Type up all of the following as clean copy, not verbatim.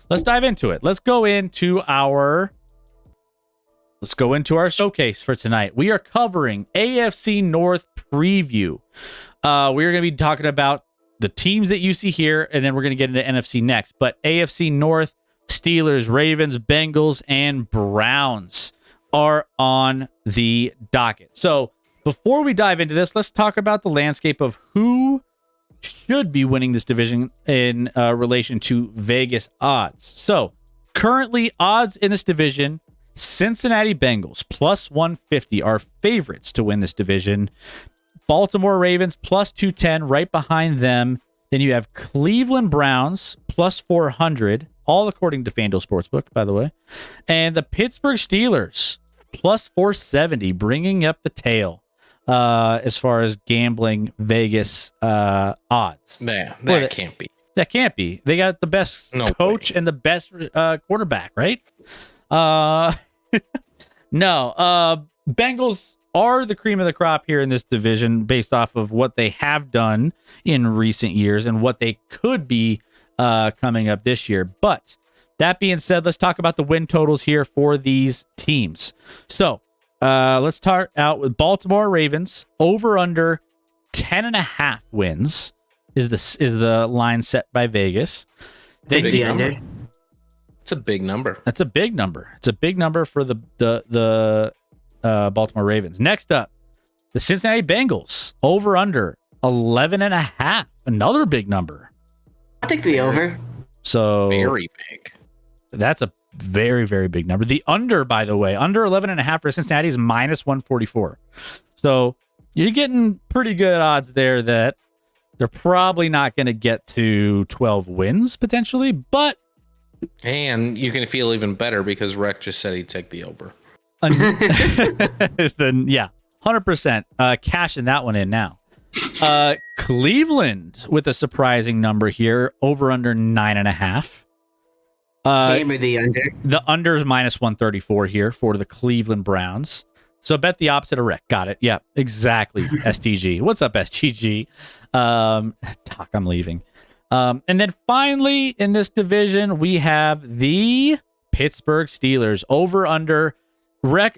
let's dive into it. Let's go into our showcase for tonight. We are covering AFC North Preview. We're going to be talking about the teams that you see here, and then we're going to get into NFC next. But AFC North, Steelers, Ravens, Bengals, and Browns are on the docket. So before we dive into this, let's talk about the landscape of who should be winning this division in relation to Vegas odds. So currently odds in this division, Cincinnati Bengals plus 150 are favorites to win this division. Baltimore Ravens plus 210 right behind them. Then you have Cleveland Browns plus 400, all according to FanDuel Sportsbook, by the way. And the Pittsburgh Steelers plus 470, bringing up the tail as far as gambling Vegas odds. Nah, that can't be. That can't be. They got the best coach and the best quarterback, right? No. Bengals are the cream of the crop here in this division based off of what they have done in recent years and what they could be coming up this year. But that being said, let's talk about the win totals here for these teams. So let's start out with Baltimore Ravens over under 10.5 wins is the line set by Vegas. It's a big number. That's a big number. It's a big number for the Baltimore Ravens. Next up, the Cincinnati Bengals over under 11.5. Another big number. I'll take the over. So very big. That's a very, very big number. The under, by the way, under 11.5 for Cincinnati is minus 144. So you're getting pretty good odds there that they're probably not going to get to 12 wins potentially, but. And you can feel even better because Rec just said he'd take the over. Then yeah, 100%. Cashing that one in now. Cleveland with a surprising number here, over under 9.5. Hammer the under. The under is minus 134 here for the Cleveland Browns. So bet the opposite of Rec. Got it. Yeah, exactly. STG. What's up, STG? Doc, I'm leaving. And then finally in this division, we have the Pittsburgh Steelers over under. Rec,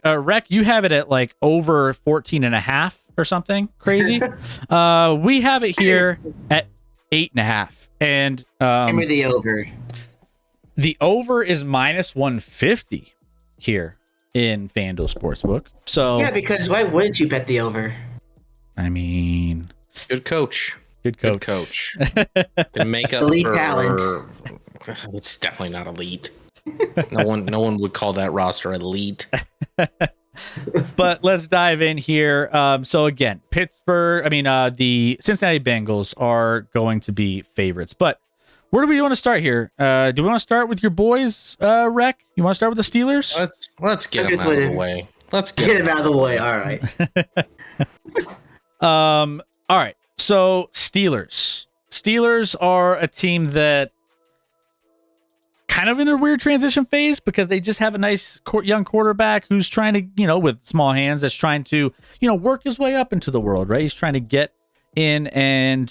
you have it at like over 14.5 or something crazy. We have it here at 8.5. And hammer the over. The over is minus 150 here in FanDuel Sportsbook. So yeah, because why wouldn't you bet the over? I mean, good coach. Good coach. To make up elite for talent. It's definitely not elite. No one would call that roster elite. But let's dive in here. So again, the Cincinnati Bengals are going to be favorites. But where do we want to start here? Do we want to start with your boys, Rec? You want to start with the Steelers? Let's get them out of the way. Let's get them out of the way. All right. All right. So Steelers are a team that kind of in a weird transition phase because they just have a nice young quarterback who's trying to, with small hands, that's trying to, work his way up into the world, right? He's trying to get in and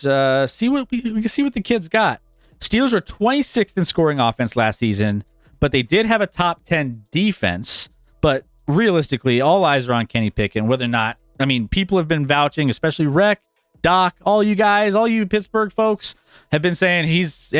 see what we can see what the kid's got. Steelers were 26th in scoring offense last season, but they did have a top 10 defense. But realistically, all eyes are on Kenny Pickett, whether or not, people have been vouching, especially Rec, Doc, all you guys, all you Pittsburgh folks have been saying he's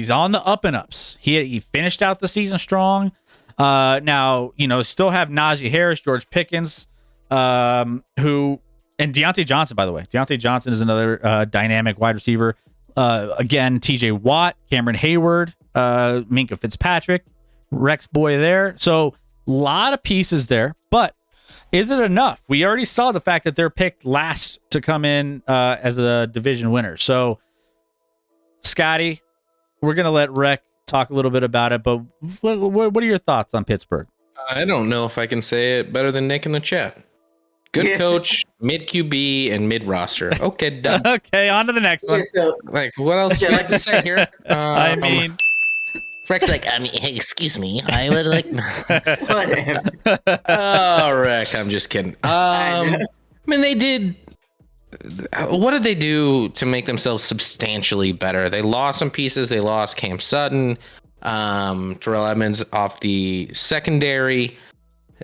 on the up and ups. He finished out the season strong. Now, still have Najee Harris, George Pickens, and Deontay Johnson, by the way. Deontay Johnson is another dynamic wide receiver. Again, TJ Watt, Cameron Hayward, Minkah Fitzpatrick, Rex boy there. So a lot of pieces there, but is it enough? We already saw the fact that they're picked last to come in as a division winner. So, Scotty, we're going to let Rec talk a little bit about it, but what are your thoughts on Pittsburgh? I don't know if I can say it better than Nick in the chat. Good coach, mid QB, and mid roster. Okay, done. Okay, on to the next one. What else would you like to say here? Rec's like, hey, excuse me, I would like. Whatever. Oh, Rec, I'm just kidding. They did. What did they do to make themselves substantially better? They lost some pieces. They lost Cam Sutton. Terrell Edmonds off the secondary.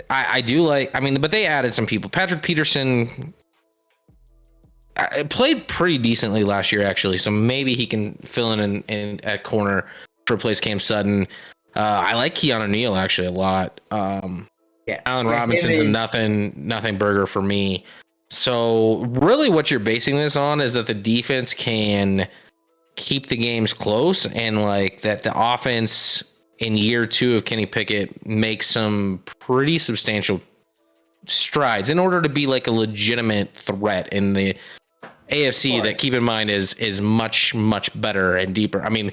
I do like. I mean, but they added some people. Patrick Peterson played pretty decently last year, actually. So maybe he can fill in at corner to replace Cam Sutton. I like Keanu Neal actually a lot. Allen Robinson's a nothing burger for me. So really what you're basing this on is that the defense can keep the games close, and like that the offense in year 2 of Kenny Pickett makes some pretty substantial strides in order to be like a legitimate threat in the AFC that, keep in mind, is much, much better and deeper. I mean,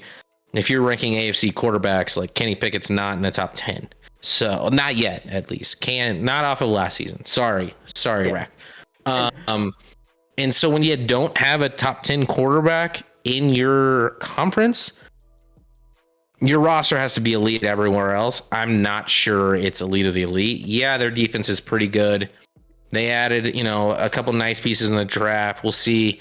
if you're ranking AFC quarterbacks, like Kenny Pickett's not in the top 10. So not yet, at least. Not off of last season. Sorry, Rack. And so when you don't have a top 10 quarterback in your conference, your roster has to be elite everywhere else. I'm not sure it's elite of the elite. Yeah, their defense is pretty good. They added, a couple nice pieces in the draft. We'll see.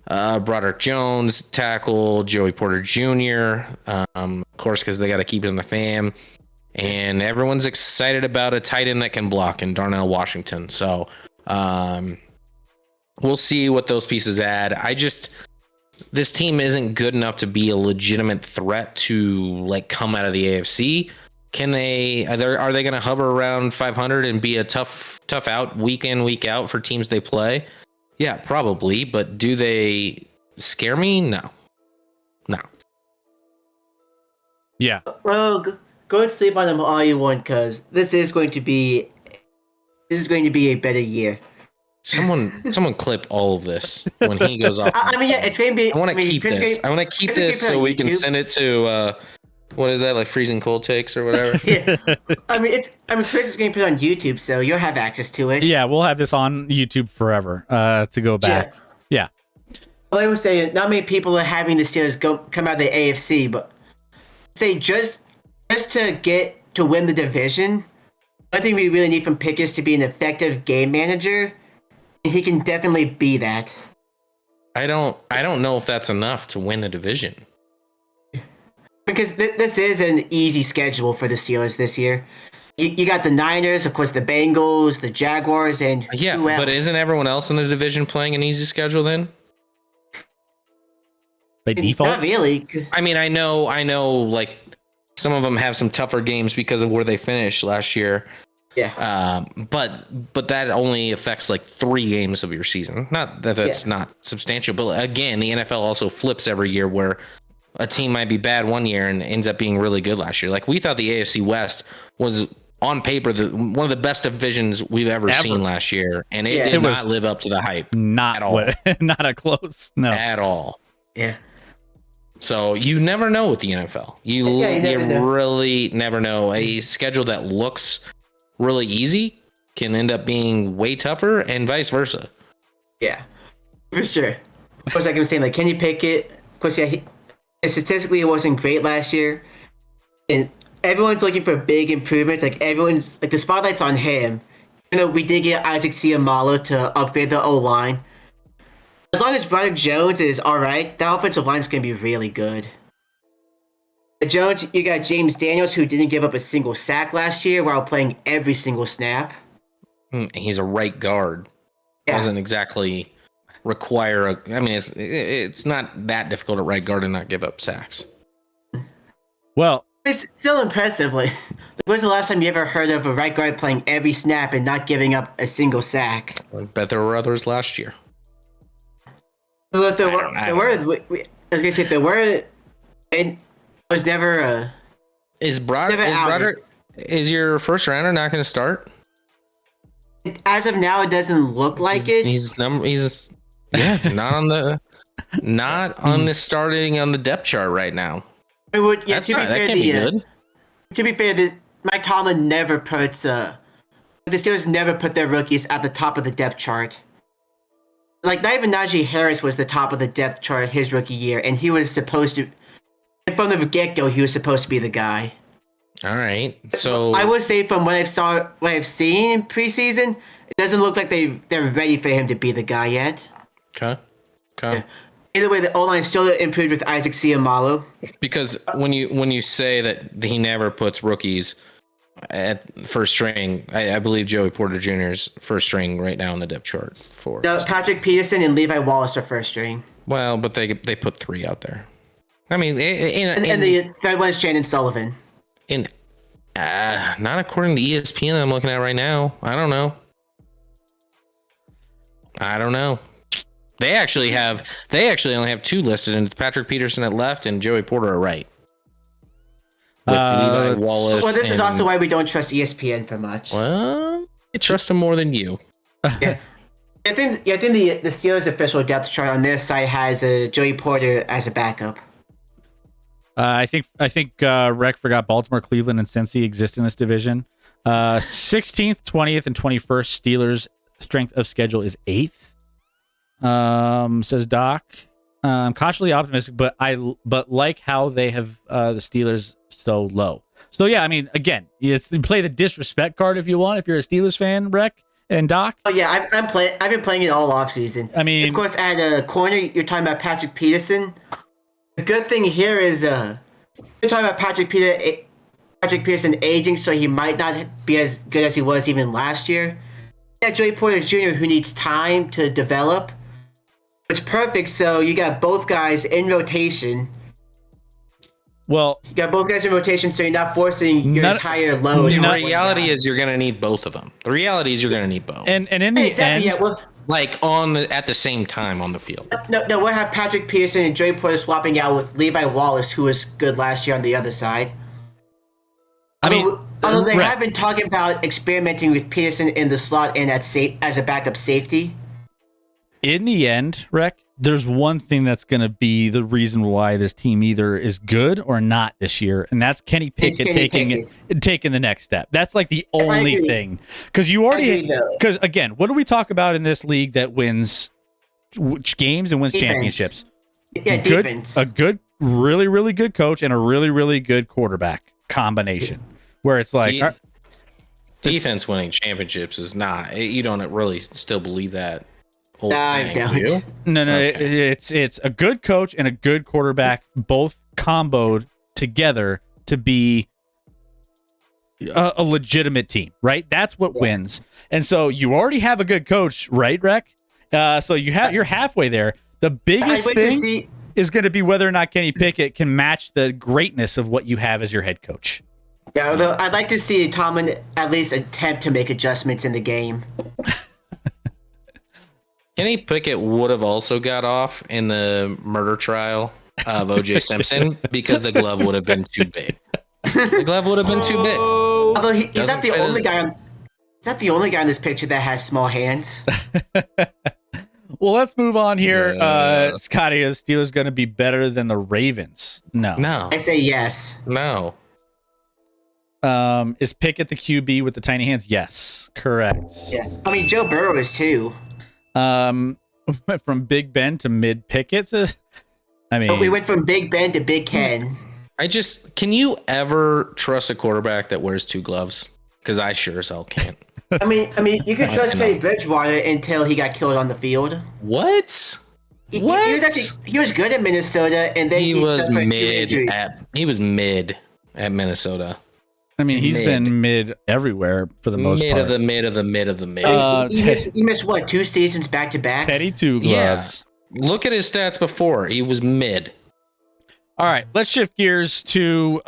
Broderick Jones, tackle, Joey Porter Jr., of course, because they got to keep it in the fam. And everyone's excited about a tight end that can block in Darnell Washington. So we'll see what those pieces add. This team isn't good enough to be a legitimate threat to like come out of the AFC. Are they going to hover around 500 and be a tough out week in, week out for teams they play? Yeah, probably. But do they scare me? No. Yeah. Well, go to sleep on them all you want, because this is going to be a better year. Someone clip all of this when he goes off. I mean, yeah, it's going to be. I want to keep this. I want to keep this so we can send it to what is that, like freezing cold takes or whatever? Yeah. I mean, Chris is going to put it on YouTube, so you'll have access to it. Yeah, we'll have this on YouTube forever to go back. Yeah. Well, I would say not many people are having the Steelers come out of the AFC, but say just to win the division, I think we really need from Pickett to be an effective game manager, and he can definitely be that. I don't know if that's enough to win the division. Because this is an easy schedule for the Steelers this year. You got the Niners, of course, the Bengals, the Jaguars, and yeah, but isn't everyone else in the division playing an easy schedule then? By default? Not really. I mean, I know, like some of them have some tougher games because of where they finished last year. Yeah. But that only affects like 3 games of your season. Not that that's not substantial, but again, the NFL also flips every year where a team might be bad one year and ends up being really good last year. Like we thought the AFC West was on paper one of the best divisions we've ever seen last year, and it did not live up to the hype. Not at all. Not a close. No. At all. Yeah. So you never know with the NFL. You really never know. A schedule that looks really easy can end up being way tougher, and vice versa. Yeah, for sure. Of course, like I was saying, like Kenny Pickett, of course, yeah, statistically it wasn't great last year, and everyone's looking for big improvements. Like everyone's like the spotlight's on him. We did get Isaac Seumalo to upgrade the O-line. As long as Broderick Jones is all right, that offensive line is going to be really good. Jones, you got James Daniels, who didn't give up a single sack last year while playing every single snap. He's a right guard. Doesn't exactly require it's not that difficult at right guard to not give up sacks. Well, it's still impressive. Like, when was the last time you ever heard of a right guard playing every snap and not giving up a single sack? I bet there were others last year. Well, if there were, it was never. Is Broderick? Is your first rounder not going to start? As of now, it doesn't look like it. He's not on the starting on the depth chart right now. That can't be good. To be fair, Mike Tomlin never puts the Steelers never put their rookies at the top of the depth chart. Like, not even Najee Harris was the top of the depth chart his rookie year, and he was supposed to, from the get-go, he was supposed to be the guy. All right, so I would say from what I've seen in preseason, it doesn't look like they're ready for him to be the guy yet. Okay. Yeah. Either way, the O-line still improved with Isaac Seumalo. Because when you say that he never puts rookies at first string, I believe Joey Porter Jr. is first string right now on the depth chart for. No, Patrick Peterson and Levi Wallace are first string. Well, but they put 3 out there. I mean, and the third one is Shannon Sullivan. Not according to ESPN. I'm looking at right now. I don't know. They actually only have 2 listed, and it's Patrick Peterson at left and Joey Porter at right. With Levi Wallace. Well, this is also why we don't trust ESPN for much. Well, I trust them more than you. Yeah. I think the Steelers official depth chart on their site has Joey Porter as a backup. I think Rec forgot Baltimore, Cleveland, and Cincy exist in this division. 16th, 20th, and 21st Steelers strength of schedule is 8th. Says Doc. I'm cautiously optimistic, but like how they have the Steelers so low. So yeah, I mean, again, you play the disrespect card if you want. If you're a Steelers fan, Rec and Doc. Oh yeah, I've been playing it all offseason. I mean, of course, at a corner, you're talking about Patrick Peterson. The good thing here is you're talking about Patrick Peterson aging, so he might not be as good as he was even last year. Yeah, Joey Porter Jr., who needs time to develop. It's perfect, so you got both guys in rotation. Well, you got both guys in rotation, so you're not forcing your entire load. The reality is you're going to need both of them. The reality is you're going to need both. And in the end, yeah, well, like at the same time on the field. No, we'll have Patrick Peterson and Joey Porter swapping out with Levi Wallace, who was good last year on the other side. Although they have been talking about experimenting with Peterson in the slot and as a backup safety. In the end, Rec, there's one thing that's going to be the reason why this team either is good or not this year, and that's Kenny Pickett taking the next step. That's like the only thing. Because again, what do we talk about in this league that wins games and wins championships? Yeah, defense. A good, really, really good coach and a really, really good quarterback combination. Where it's like defense winning championships is not. You don't really still believe that. I don't. No. Okay. It's a good coach and a good quarterback, both comboed together to be a legitimate team, right? That's what wins. And so you already have a good coach, right, Rec? So you're halfway there. The biggest thing is going to be whether or not Kenny Pickett can match the greatness of what you have as your head coach. Yeah, although I'd like to see Tomlin at least attempt to make adjustments in the game. Kenny Pickett would have also got off in the murder trial of O.J. Simpson because the glove would have been too big. The glove would have been too big. Although he's not the only guy. He's not the only guy in this picture that has small hands. Well, let's move on here. Scotty, is Steelers going to be better than the Ravens? No. I say yes. No. Is Pickett the QB with the tiny hands? Yes, correct. Yeah. I mean, Joe Burrow is too. From Big Ben to mid Pickett. We went from Big Ben to Big Ken. Can you ever trust a quarterback that wears 2 gloves? Because I sure as hell can't. I mean, you could trust Teddy Bridgewater until he got killed on the field. What? He was good at Minnesota, and then he was mid at Minnesota. I mean, he's been mid everywhere for the most part. Mid of the mid. He missed what, 2 seasons back to back? Teddy 2 gloves. Yeah. Look at his stats before. He was mid. All right, let's shift gears to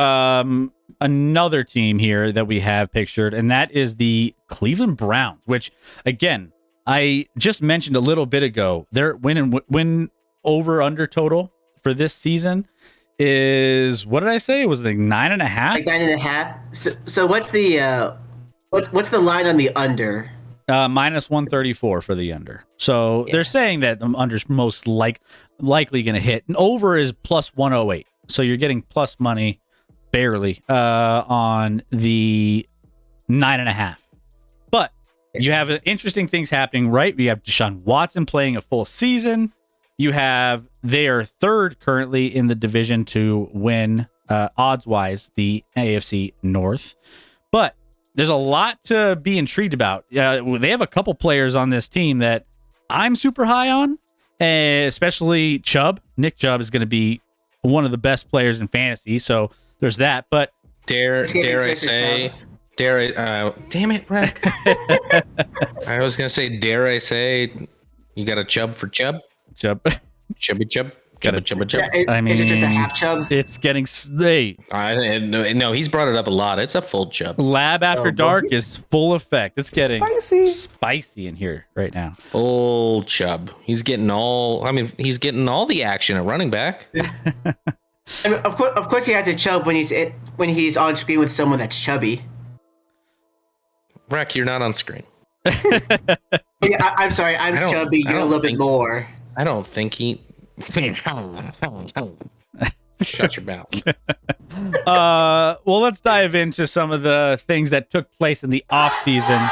another team here that we have pictured, and that is the Cleveland Browns, which, again, I just mentioned a little bit ago. Their win over under total for this season is, what did I say? It was like 9.5. Like 9.5. So what's the line on the under? Minus 134 for the under. So they're saying that the under's most likely going to hit, and over is plus 108. So you're getting plus money barely on the 9.5. But you have interesting things happening, right? We have Deshaun Watson playing a full season. You have their third currently in the division to win, odds-wise, the AFC North. But there's a lot to be intrigued about. They have a couple players on this team that I'm super high on, especially Chubb. Nick Chubb is going to be one of the best players in fantasy, so there's that. But dare I say, damn it, Rick. I was going to say, dare I say, you got a Chubb for Chubb? Chubby Chubb. Chubba. Yeah, I mean, is it just a half Chubb? It's getting no, he's brought it up a lot. It's a full Chubb. Lab After Dark is full effect. It's getting spicy in here right now. Full Chubb. He's getting all the action at running back. I mean, of course, he has a Chubb when he's on screen with someone that's chubby. Breck, you're not on screen. Yeah, I'm sorry. I'm chubby. You're a little bit more. I don't think he. Shut your mouth. Well, let's dive into some of the things that took place in the offseason.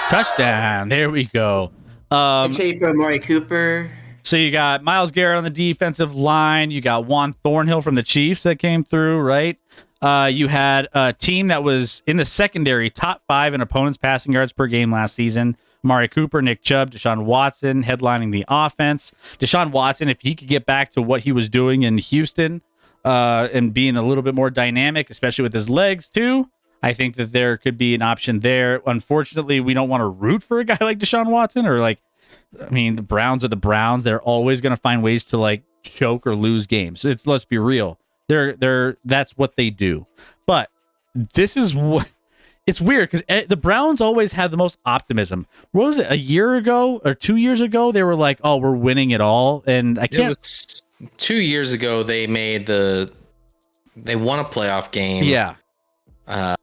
Touchdown. There we go. Trade for Amari Cooper. So you got Myles Garrett on the defensive line. You got Juan Thornhill from the Chiefs that came through, right? You had a team that was in the secondary, top 5 in opponents' passing yards per game last season. Amari Cooper, Nick Chubb, Deshaun Watson headlining the offense. Deshaun Watson, if he could get back to what he was doing in Houston and being a little bit more dynamic, especially with his legs too, I think that there could be an option there. Unfortunately, we don't want to root for a guy like Deshaun Watson the Browns are the Browns. They're always going to find ways to choke or lose games. Let's be real. That's what they do. But this is what it's weird because the Browns always have the most optimism. What was it, a year ago or 2 years ago? They were like, "Oh, we're winning it all," and I can't. It was 2 years ago. They won a playoff game. Yeah. I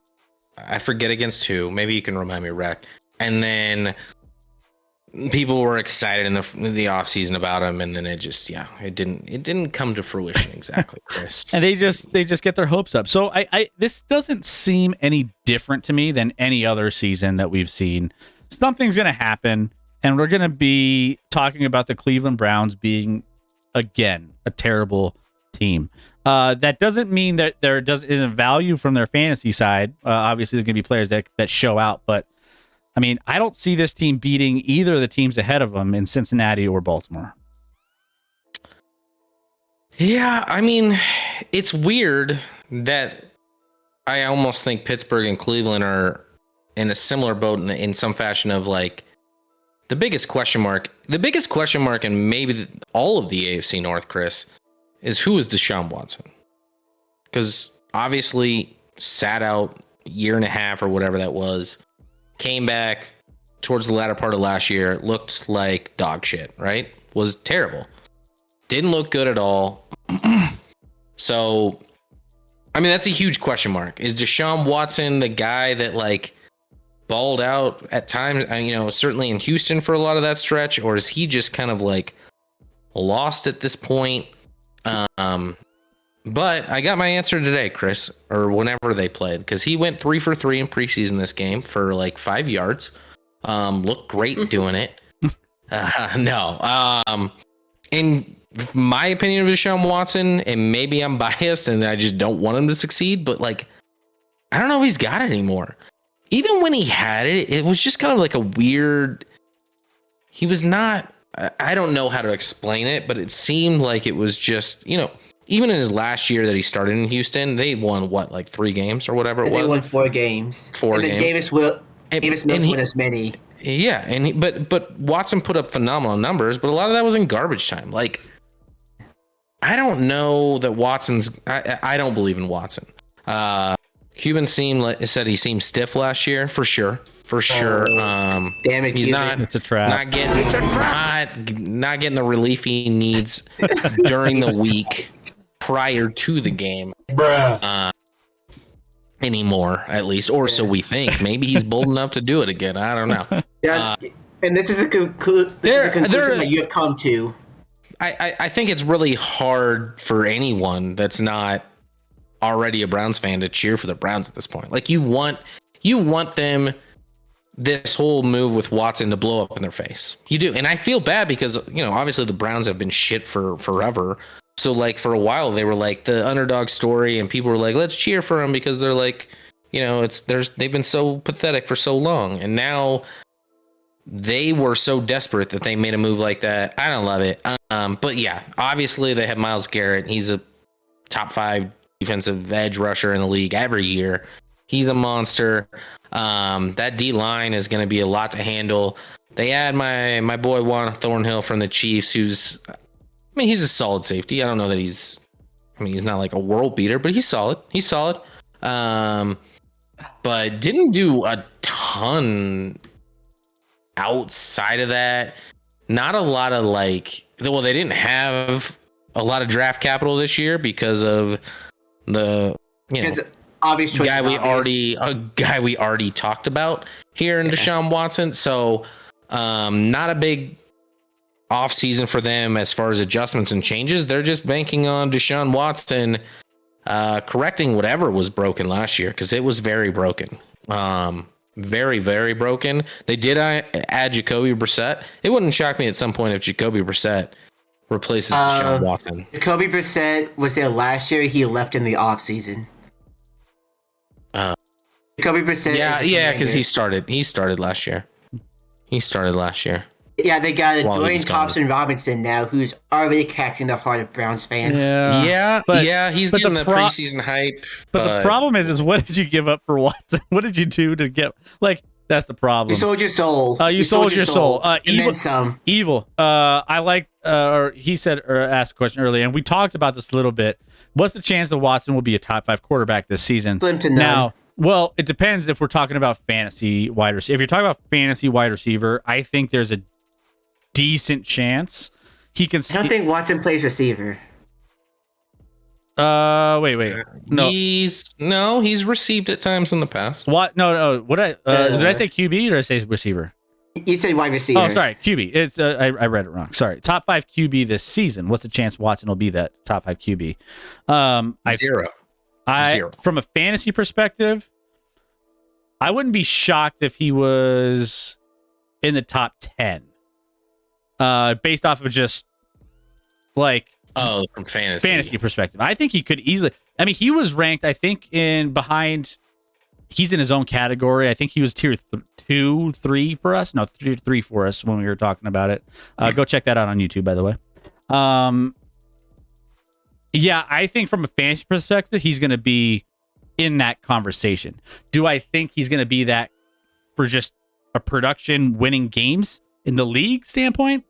forget against who. Maybe you can remind me, Rec. And then people were excited in the offseason about him, and then it didn't come to fruition exactly, Chris. And they just get their hopes up. So this doesn't seem any different to me than any other season that we've seen. Something's going to happen, and we're going to be talking about the Cleveland Browns being again a terrible team. That doesn't mean that there isn't value from their fantasy side. Obviously, there's going to be players that show out, but I mean, I don't see this team beating either of the teams ahead of them in Cincinnati or Baltimore. Yeah, I mean, it's weird that I almost think Pittsburgh and Cleveland are in a similar boat in some fashion of the biggest question mark and maybe all of the AFC North, Chris, is who is Deshaun Watson? Because obviously sat out a year and a half or whatever that was. Came back towards the latter part of last year, looked like dog shit, right? Was terrible. Didn't look good at all. So, I mean, that's a huge question mark. Is Deshaun Watson the guy that balled out at times, certainly in Houston for a lot of that stretch, or is he just kind of lost at this point? But I got my answer today, Chris, or whenever they played, because he went 3 for 3 in preseason this game for 5 yards. Looked great doing it. In my opinion of Deshaun Watson, and maybe I'm biased and I just don't want him to succeed, but I don't know if he's got it anymore. Even when he had it, it was just kind of a weird. He was not. I don't know how to explain it, but it seemed like it was just, even in his last year that he started in Houston, they won 3 games or whatever it was. They won 4 games. 4 and games. Davis Mills won as many. Yeah, but Watson put up phenomenal numbers, but a lot of that was in garbage time. I don't know that Watson's. I don't believe in Watson. Cuban said he seemed stiff last year for sure. Damn it, he's Cuban. not. It's a trap. Not getting the relief he needs during the week prior to the game. Anymore, at least, or so we think. Maybe he's bold enough to do it again. I don't know. Yeah, and this is the conclusion that you have come to. I think it's really hard for anyone that's not already a Browns fan to cheer for the Browns at this point. You want them, this whole move with Watson, to blow up in their face. You do, and I feel bad because obviously the Browns have been shit for forever. So for a while they were the underdog story, and people were let's cheer for them because they're they've been so pathetic for so long, and now they were so desperate that they made a move like that. I don't love it. But yeah, obviously they have Myles Garrett. He's a top 5 defensive edge rusher in the league every year. He's a monster. That D line is going to be a lot to handle. They add my boy Juan Thornhill from the Chiefs, he's a solid safety. I don't know that he's not like a world beater, but he's solid. But didn't do a ton outside of that. Not a lot of they didn't have a lot of draft capital this year because of the obvious choice. A guy we already talked about here in Deshaun Watson. So not a big off season for them as far as adjustments and changes. They're just banking on Deshaun Watson correcting whatever was broken last year, because it was very broken. Very, very broken. They did add Jacoby Brissett. It wouldn't shock me at some point if Jacoby Brissett replaces Deshaun Watson. Jacoby Brissett was there last year. He left in the offseason. Jacoby Brissett. Yeah, because he started last year. Yeah, they got Dwayne Thompson-Robinson now, who's already capturing the heart of Browns fans. He's getting the preseason hype. But the problem is what did you give up for Watson? What did you do to get that's the problem. You sold your soul. You sold your soul. Evil. I like, or he said, or asked a question earlier, and we talked about this a little bit. What's the chance that Watson will be a top 5 quarterback this season? Slim to none. Now, well, it depends if we're talking about fantasy wide receiver. If you're talking about fantasy wide receiver, I think there's a decent chance he can. I don't think Watson plays receiver. Wait. No, he's received at times in the past. What? No. What did I say? QB or did I say receiver? You said wide receiver. Oh, sorry, QB. It's I read it wrong. Sorry. Top 5 QB this season. What's the chance Watson will be that top 5 QB? Zero. From a fantasy perspective, I wouldn't be shocked if he was in the top 10. Based off of just from fantasy perspective. I think he could easily. I mean, he was ranked, I think, he's in his own category. I think he was tier 2, 3 for us. No, tier 3 for us when we were talking about it. Go check that out on YouTube, by the way. Yeah, I think from a fantasy perspective, he's going to be in that conversation. Do I think he's going to be that for just a production winning games in the league standpoint?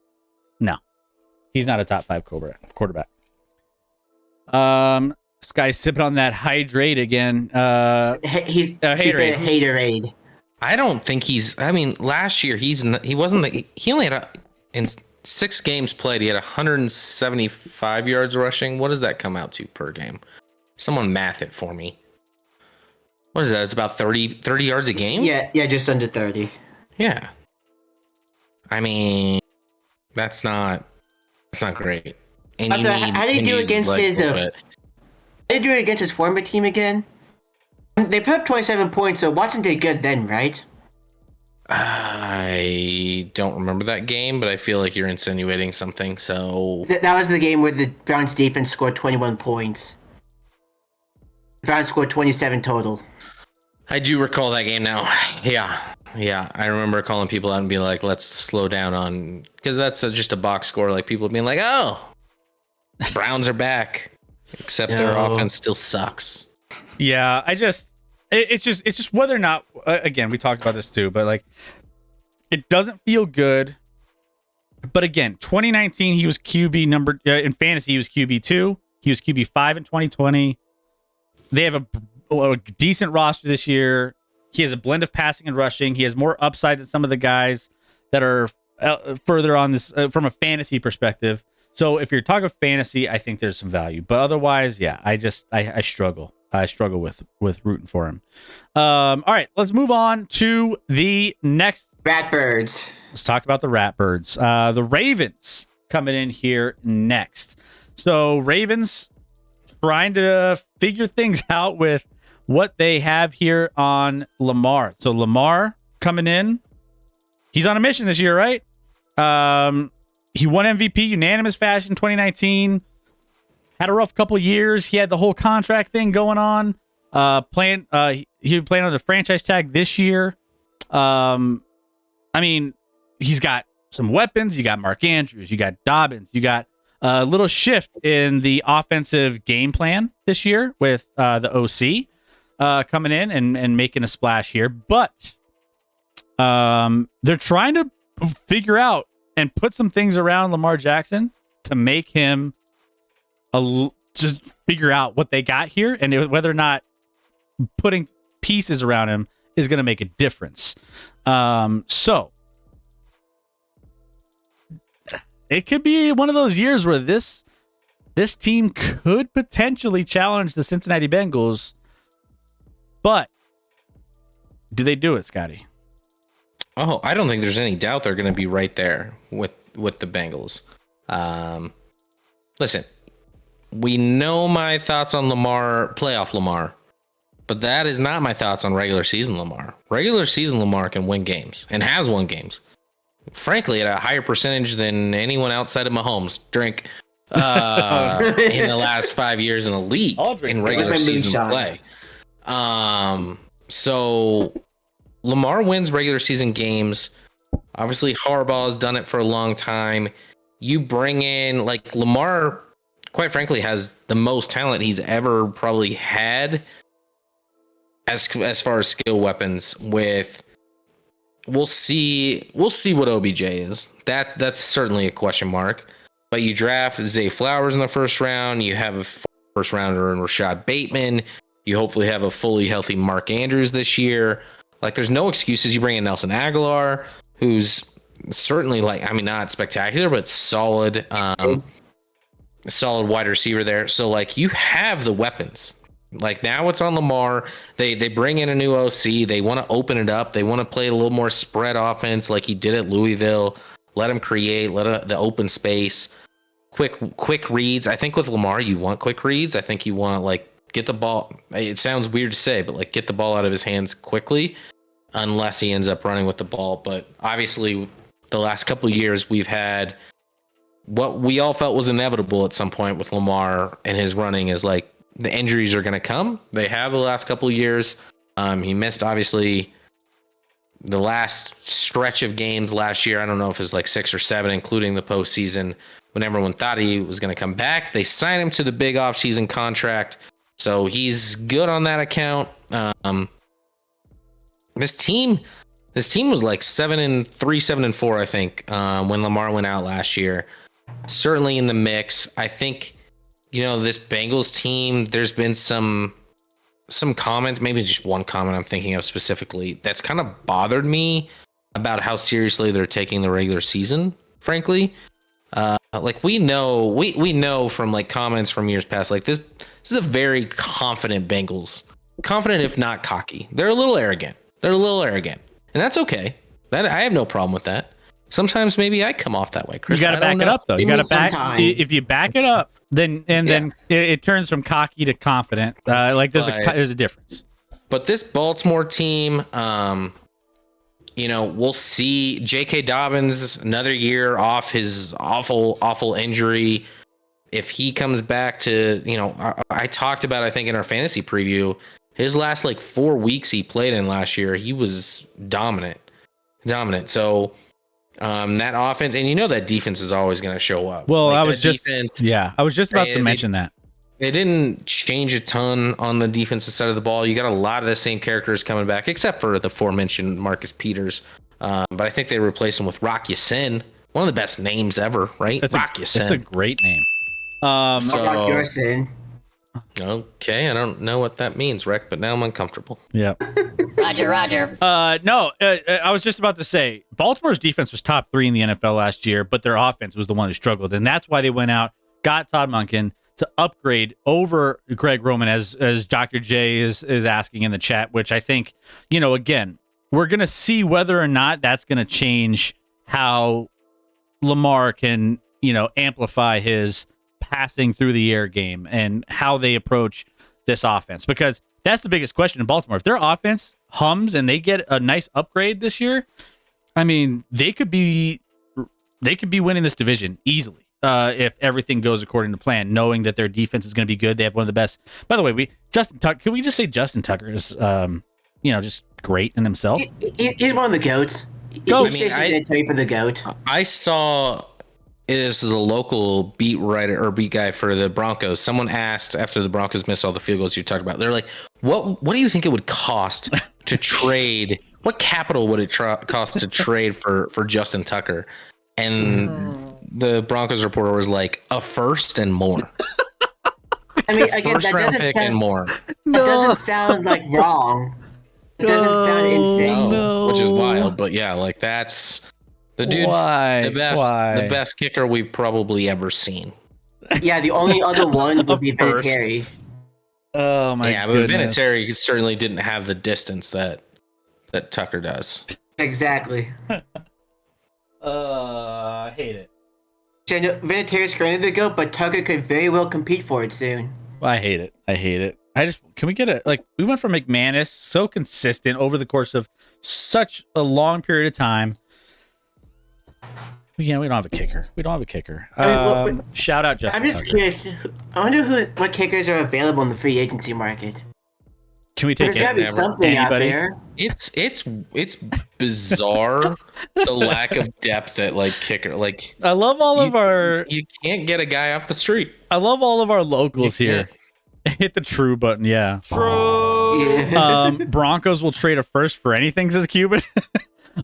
No, he's not a top 5 quarterback. This guy's sipping on that hydrate again. He's a haterade. I don't think last year he only had in 6 games played, he had 175 yards rushing. What does that come out to per game? Someone math it for me. What is that? It's about 30 yards a game? Yeah, just under 30. Yeah. I mean, that's not great. And how did he do against his former team again? They put up 27 points, so Watson did good then, right? I don't remember that game, but I feel like you're insinuating something, so... That was the game where the Browns defense scored 21 points. The Browns scored 27 total. I do recall that game now. Yeah. I remember calling people out and being like, let's slow down on... Because that's just a box score. Like, people being like, oh, Browns are back. Except their offense still sucks. Yeah, it's just whether or not, again, we talked about this too, but it doesn't feel good. But again, 2019, he was QB number in fantasy. He was QB2. He was QB5 in 2020. They have a decent roster this year. He has a blend of passing and rushing. He has more upside than some of the guys that are further on this from a fantasy perspective. So if you're talking fantasy, I think there's some value. But otherwise, yeah, I struggle. I struggle with rooting for him. All right, let's move on to the next Ratbirds. Let's talk about the Ratbirds. The Ravens coming in here next. So Ravens trying to figure things out with what they have here on Lamar. So Lamar coming in. He's on a mission this year, right? He won MVP unanimous fashion 2019. Had a rough couple years. He had the whole contract thing going on. He playing on the franchise tag this year. I mean, he's got some weapons. You got Mark Andrews, you got Dobbins, you got a little shift in the offensive game plan this year with the OC coming in and making a splash here. But they're trying to figure out and put some things around Lamar Jackson to make him just figure out what they got here and whether or not putting pieces around him is going to make a difference. So it could be one of those years where this team could potentially challenge the Cincinnati Bengals, but do they do it, Scotty? Oh, I don't think there's any doubt they're going to be right there with the Bengals. Listen, we know my thoughts on Lamar, playoff Lamar, but that is not my thoughts on regular season Lamar. Regular season Lamar can win games and has won games. Frankly, at a higher percentage than anyone outside of Mahomes in the last 5 years in the league in regular season play. So Lamar wins regular season games. Obviously, Harbaugh has done it for a long time. You bring in, like, Lamar, quite frankly, has the most talent he's ever probably had as far as skill weapons with. We'll see what OBJ is. That's certainly a question mark. But you draft Zay Flowers in the first round. You have a first rounder in Rashad Bateman. You hopefully have a fully healthy Mark Andrews this year. Like, there's no excuses. You bring in Nelson Aguilar, who's certainly, like, I mean, not spectacular, but solid, solid wide receiver there. So, like, you have the weapons. Like, now it's on Lamar. They bring in a new OC. They want to open it up. They want to play a little more spread offense like he did at Louisville. Let him create, the open space, quick reads. I think with Lamar, you want quick reads. I think you want, like, get the ball. It sounds weird to say, but, like, get the ball out of his hands quickly unless he ends up running with the ball. But obviously, the last couple of years, we've had what we all felt was inevitable at some point with Lamar and his running is, like, the injuries are going to come. They have the last couple of years. He missed, obviously, the last stretch of games last year. I don't know if it was like 6 or 7, including the postseason, when everyone thought he was going to come back. They signed him to the big offseason contract, so he's good on that account. This team was like 7-3, 7-4, I think, when Lamar went out last year. Certainly in the mix. I think, this Bengals team, there's been some comments, maybe just one comment I'm thinking of specifically, that's kind of bothered me about how seriously they're taking the regular season, frankly. Like, we know from, like, comments from years past, like, this is a very confident Bengals. Confident, if not cocky. They're a little arrogant. And that's okay. I have no problem with that. Sometimes maybe I come off that way, Chris. You got to back it up, though. You got to back. If you back it up, then it turns from cocky to confident. Like, there's a difference. But this Baltimore team, we'll see. J.K. Dobbins, another year off his awful injury. If he comes back to, I talked about, I think, in our fantasy preview, his last, like, 4 weeks he played in last year, he was dominant. So that offense, and that defense is always going to show up. Well, like, I was just about to mention that. They didn't change a ton on the defensive side of the ball. You got a lot of the same characters coming back, except for the aforementioned Marcus Peters. But I think they replaced him with Rock Ya-Sin, one of the best names ever, right? Rock Ya-Sin. That's a great name. Rock Ya-Sin. Okay, I don't know what that means, Rick, but now I'm uncomfortable. Yeah. Roger. No, I was just about to say, Baltimore's defense was top 3 in the NFL last year, but their offense was the one who struggled, and that's why they went out, got Todd Monken to upgrade over Greg Roman, as Dr. J is asking in the chat, which I think, again, we're going to see whether or not that's going to change how Lamar can, amplify his passing through the air game and how they approach this offense, because that's the biggest question in Baltimore. If their offense hums and they get a nice upgrade this year, I mean, they could be winning this division easily if everything goes according to plan, knowing that their defense is going to be good. They have one of the best. By the way, Justin Tucker. Can we just say Justin Tucker is, just great in himself? He's one of the goats. Go. He's chasing Vinatieri for the GOAT. I saw this is a local beat writer or beat guy for the Broncos. Someone asked after the Broncos missed all the field goals you talked about. They're like, "What do you think it would cost to trade? What capital would it cost to trade for Justin Tucker?" And the Broncos reporter was like, "A first and more." I mean, again, First that round doesn't pick sound and more. that doesn't sound like wrong. It doesn't sound insane. No, which is wild, but yeah, like that's the dude's Why? the best kicker we've probably ever seen. Yeah, the only other one would be Vinatieri. Oh my Yeah, but goodness. Vinatieri certainly didn't have the distance that Tucker does. Exactly. I hate it. Vinatieri's currently the GOAT, but Tucker could very well compete for it soon. I hate it. Can we get we went from McManus so consistent over the course of such a long period of time. Yeah, we don't have a kicker. I mean, Shout out Justin I'm just Tucker. curious. I wonder what kickers are available in the free agency market. Can we take There's gotta be something out anybody? there. It's bizarre the lack of depth at like kicker. Like I love all of our you can't get a guy off the street. I love all of our locals You here. Hit the true button, yeah. Yeah. Broncos will trade a first for anything, says Cuban.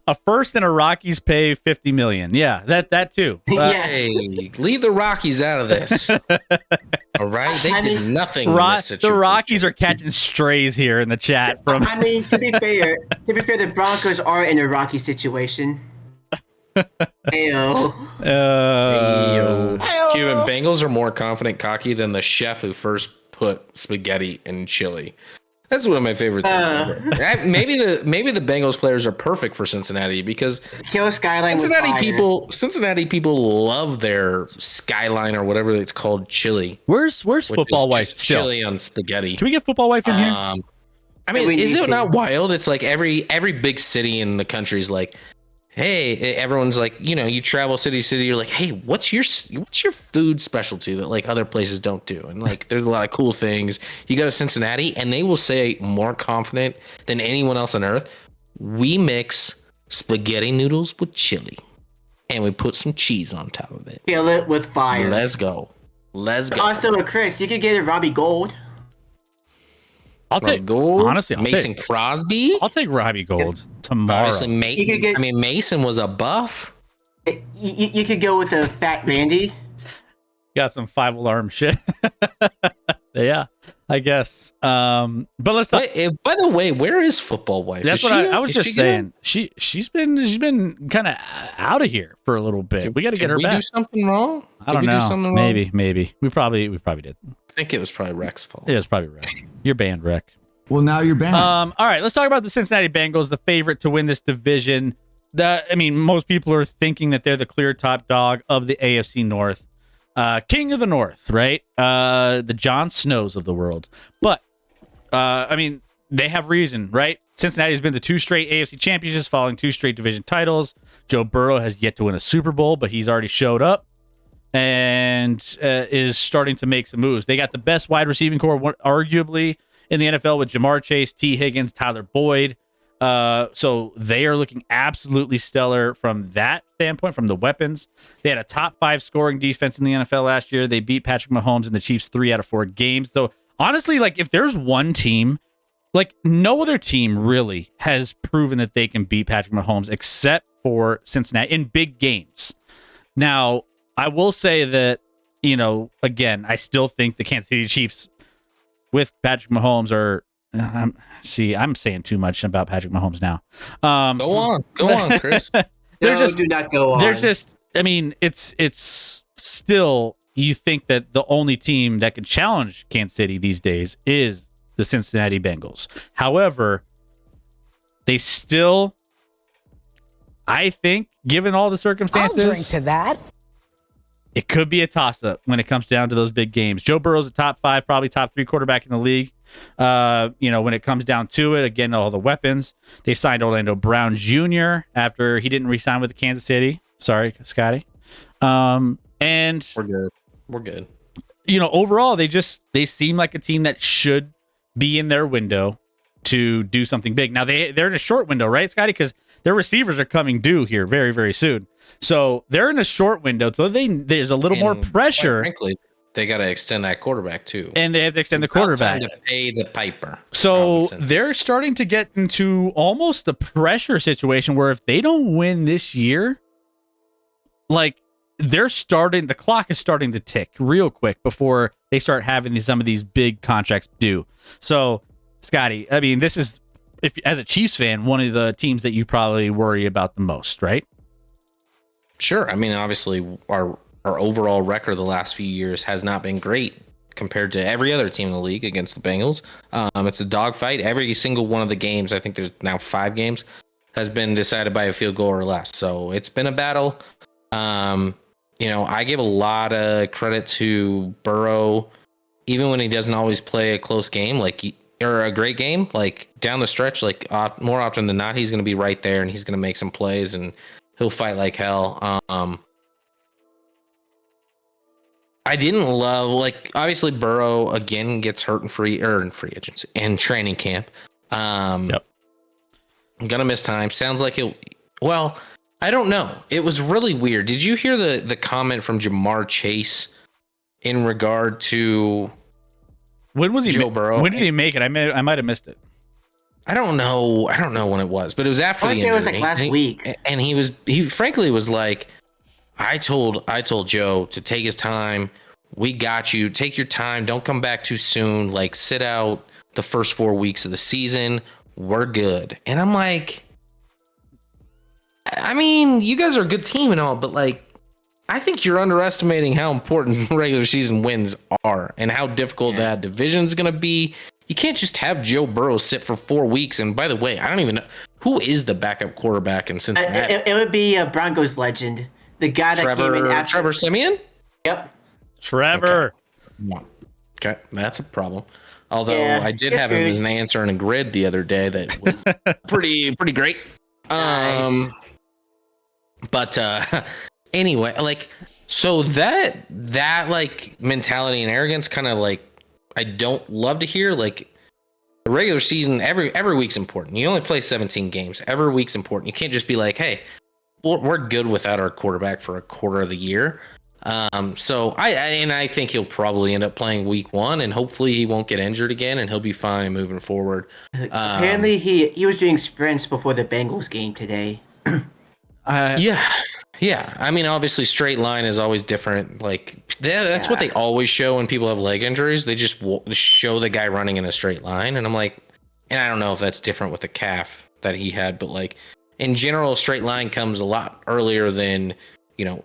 A first and a Rockies pay $50 million. Yeah, that too. Yes. Hey, leave the Rockies out of this. All right, they did nothing. In this The situation. Rockies are catching strays here in the chat from. I mean, to be fair, the Broncos are in a rocky situation. Ayo. Cuban Bengals are more confident, cocky than the chef who first put spaghetti in chili. That's one of my favorite things ever. Maybe the Bengals players are perfect for Cincinnati because Kill Skyline Cincinnati people love their Skyline or whatever it's called chili. Where's which football is wife just still? chili on spaghetti. Can we get football wife in here? I mean, is it not wild? It's like every big city in the country is like, hey, everyone's like, you travel city, you're like, hey, what's your food specialty that like other places don't do? And like, there's a lot of cool things. You go to Cincinnati, and they will say more confident than anyone else on earth, we mix spaghetti noodles with chili, and we put some cheese on top of it. Kill it with fire. Let's go. Also, Chris, you could get a Robbie Gold. I'll take Gold. honestly. Mason Crosby. I'll take Robbie Gold tomorrow. Obviously, Mason was a buff. You could go with a Fat Randy. Got some 5-alarm shit. Yeah, I guess. But let's talk. By the way, where is football wife? That's what I was just saying. She's been kind of out of here for a little bit. We got to get her back. Did we do something wrong? I don't know. Maybe. We probably did. I think it was probably Rex's fault. It was probably Rex. You're banned, Rex. Well, now you're banned. All right, let's talk about the Cincinnati Bengals, the favorite to win this division. Most people are thinking that they're the clear top dog of the AFC North. King of the North, right? The Jon Snows of the world. But, they have reason, right? Cincinnati has been to 2 straight AFC championships following 2 straight division titles. Joe Burrow has yet to win a Super Bowl, but he's already showed up and is starting to make some moves. They got the best wide receiving core, arguably, in the NFL with Jamar Chase, T. Higgins, Tyler Boyd. So they are looking absolutely stellar from that standpoint, from the weapons. They had a top 5 scoring defense in the NFL last year. They beat Patrick Mahomes and the Chiefs 3 out of 4 games. So honestly, like if there's one team, like no other team really has proven that they can beat Patrick Mahomes except for Cincinnati in big games. Now, I will say that, again, I still think the Kansas City Chiefs with Patrick Mahomes are I'm saying too much about Patrick Mahomes now. Go on, Chris. Do not go on. They're just, it's still, you think that the only team that can challenge Kansas City these days is the Cincinnati Bengals. However, they still, I think, given all the circumstances, I'll drink to that. It could be a toss-up when it comes down to those big games. Joe Burrow's a top 5, probably top 3 quarterback in the league. When it comes down to it, again, all the weapons. They signed Orlando Brown Jr. after he didn't re-sign with the Kansas City. Sorry, Scotty. And we're good. Overall, they seem like a team that should be in their window to do something big. Now they're in a short window, right, Scotty? Because their receivers are coming due here very, very soon. So they're in a short window. So there's a little more pressure. Frankly, they got to extend that quarterback too. And they have to extend the quarterback. Time to pay the piper. So they're starting to get into almost the pressure situation where if they don't win this year, like the clock is starting to tick real quick before they start having some of these big contracts due. So, Scotty, I mean, this is, as a Chiefs fan, one of the teams that you probably worry about the most, right? Sure. I mean, obviously, our overall record the last few years has not been great compared to every other team in the league against the Bengals. It's a dogfight. Every single one of the games, I think there's now 5 games, has been decided by a field goal or less. So it's been a battle. I give a lot of credit to Burrow, even when he doesn't always play a close game, or a great game, like down the stretch, more often than not, he's going to be right there and he's going to make some plays and he'll fight like hell. I didn't love, obviously Burrow again gets hurt in free agency and training camp. Yep. I'm gonna miss time. Sounds like I don't know. It was really weird. Did you hear the comment from Jamar Chase in regard to when was he Joe Burrow? When did he make it? I might have missed it. I don't know when it was, but it was after the injury. It was last week. And he frankly was like, I told Joe to take his time. We got you. Take your time. Don't come back too soon. Sit out the first 4 weeks of the season. We're good. And I'm like, I mean, you guys are a good team and all, but I think you're underestimating how important regular season wins are and how difficult that division is going to be. You can't just have Joe Burrow sit for 4 weeks. And by the way, I don't even know who is the backup quarterback in Cincinnati. It would be a Broncos legend, the guy that came in after Trevor Siemian. Yep. Trevor. Okay, that's a problem. Although I did have him as an answer in a grid the other day that was pretty great. Nice. But anyway, so that mentality and arrogance kind of I don't love to hear. The regular season, every week's important. You only play 17 games. Every week's important. You can't just be like, hey, we're good without our quarterback for a quarter of the year. So I think he'll probably end up playing week 1 and hopefully he won't get injured again and he'll be fine moving forward. Apparently he was doing sprints before the Bengals game today. Yeah. I mean, obviously straight line is always different. That's what they always show when people have leg injuries. They just show the guy running in a straight line. And I'm like, and I don't know if that's different with the calf that he had, but in general, straight line comes a lot earlier than,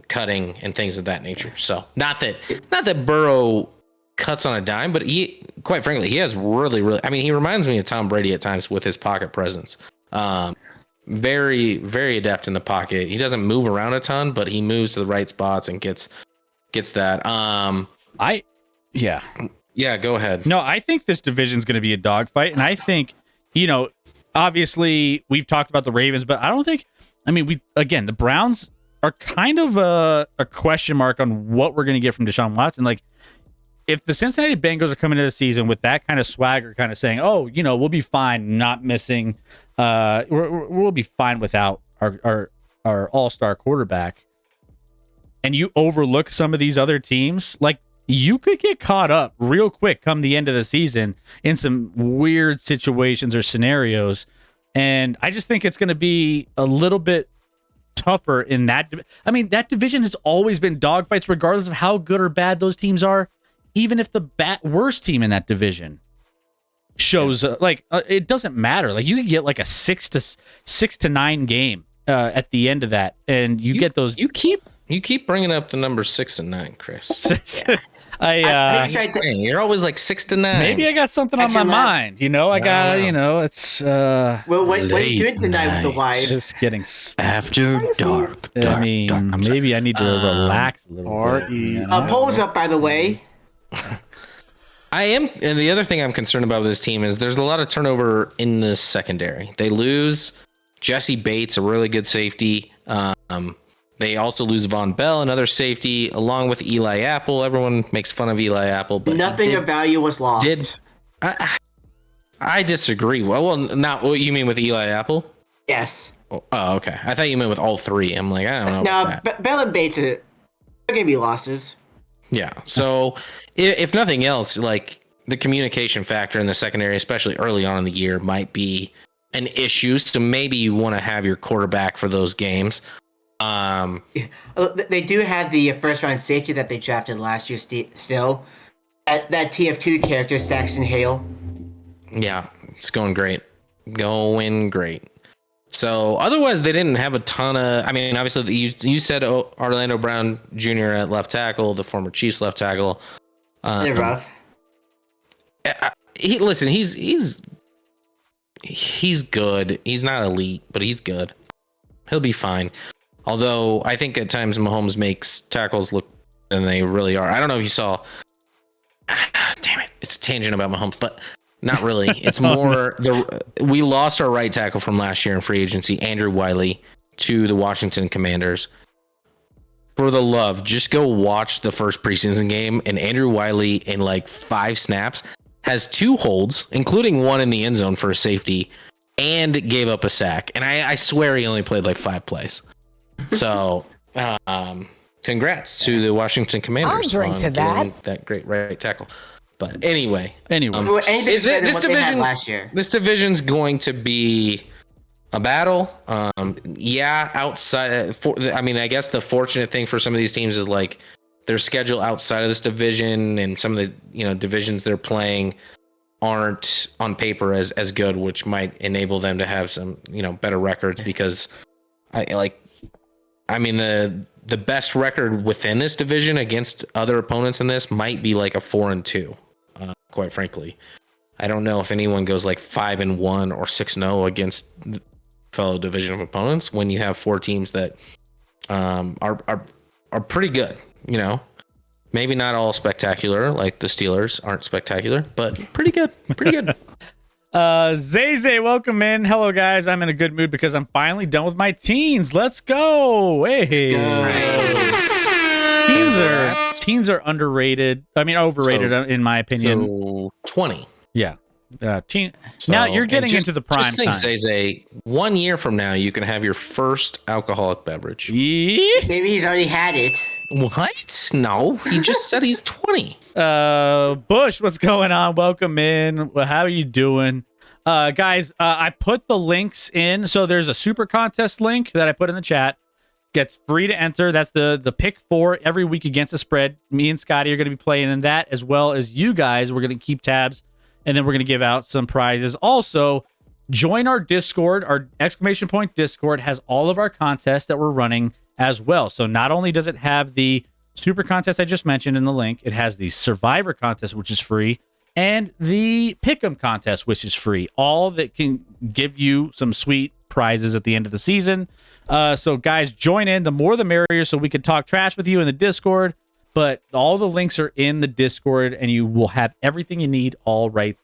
cutting and things of that nature. So not that Burrow cuts on a dime, but he, quite frankly, he has really, I mean, he reminds me of Tom Brady at times with his pocket presence. Very, very adept in the pocket. He doesn't move around a ton, but he moves to the right spots and gets that. Yeah, go ahead. No, I think this division's going to be a dogfight, and I think, obviously we've talked about the Ravens, but I don't think. I mean, the Browns are kind of a question mark on what we're going to get from Deshaun Watson. If the Cincinnati Bengals are coming into the season with that kind of swagger, kind of saying, "Oh, we'll be fine, not missing. We'll be fine without our all-star quarterback," and you overlook some of these other teams, you could get caught up real quick come the end of the season in some weird situations or scenarios. And I just think it's going to be a little bit tougher in that. I mean, that division has always been dogfights, regardless of how good or bad those teams are. Even if the worst team in that division shows it doesn't matter. You can get a 6 to 9 game at the end of that, and you get those. You keep bringing up the number 6 and 9, Chris. You're always 6 to 9. Maybe I got something on my mind. I got it's. Well, what are you doing tonight with the wife? Just getting after dark. I mean, maybe I need to relax a little bit. Polls up, by the way. I am, and the other thing I'm concerned about with this team is there's a lot of turnover in the secondary. They lose Jesse Bates, a really good safety. They also lose Von Bell, another safety, along with Eli Apple. Everyone makes fun of Eli Apple, but nothing of value was lost. I disagree. Well, not what you mean with Eli Apple. Yes. Oh, okay. I thought you meant with all three. I'm like, I don't know. No, about that. Bell and Bates are going to be losses. Yeah. So if nothing else, like the communication factor in the secondary, especially early on in the year, might be an issue. So maybe you want to have your quarterback for those games. They do have the first round safety that they drafted last year still. That TF2 character, Saxon Hale. Yeah, it's going great. Going great. So otherwise, they didn't have a ton of. I mean, obviously, you said Orlando Brown Jr. at left tackle, the former Chiefs left tackle. They're rough. He's good. He's not elite, but he's good. He'll be fine. Although I think at times Mahomes makes tackles look than they really are. I don't know if you saw. Damn it! It's a tangent about Mahomes, but not really. It's more we lost our right tackle from last year in free agency, Andrew Wiley, to the Washington Commanders. For the love, just go watch the first preseason game, and Andrew Wiley in like 5 snaps has 2 holds, including one in the end zone for a safety, and gave up a sack. And I swear he only played like 5 plays. So, congrats to the Washington Commanders. I'll drink to that great right tackle. But anyway, this division last year. This division's going to be a battle. Outside. I guess the fortunate thing for some of these teams is like their schedule outside of this division and some of the divisions they're playing aren't on paper as good, which might enable them to have some better records because the best record within this division against other opponents in this might be like a 4-2. Quite frankly, I don't know if anyone goes like 5-1 or 6-0 against fellow division opponents when you have 4 teams that are pretty good. Maybe not all spectacular, like the Steelers aren't spectacular, but pretty good. Pretty good. Zay, welcome in. Hello, guys. I'm in a good mood because I'm finally done with my teens. Let's go. Hey. Teens are underrated. I mean, overrated in my opinion. So 20. Yeah. Now you're getting into the prime just think, time. Zay, 1 year from now, you can have your first alcoholic beverage. Maybe he's already had it. What? No, he just said he's 20. Bush, what's going on? Welcome in. Well, how are you doing? Guys, I put the links in. So there's a super contest link that I put in the chat. Gets free to enter. That's the pick 4 every week against the spread. Me and Scotty are going to be playing in that, as well as you guys. We're going to keep tabs, and then we're going to give out some prizes. Also, join our Discord. Our ! Discord has all of our contests that we're running as well. So not only does it have the super contest I just mentioned in the link, it has the Survivor contest, which is free, and the Pick'em contest, which is free. All that can give you some sweet prizes at the end of the season. So guys, join in. The more the merrier, so we can talk trash with you in the Discord. But all the links are in the Discord, and you will have everything you need all right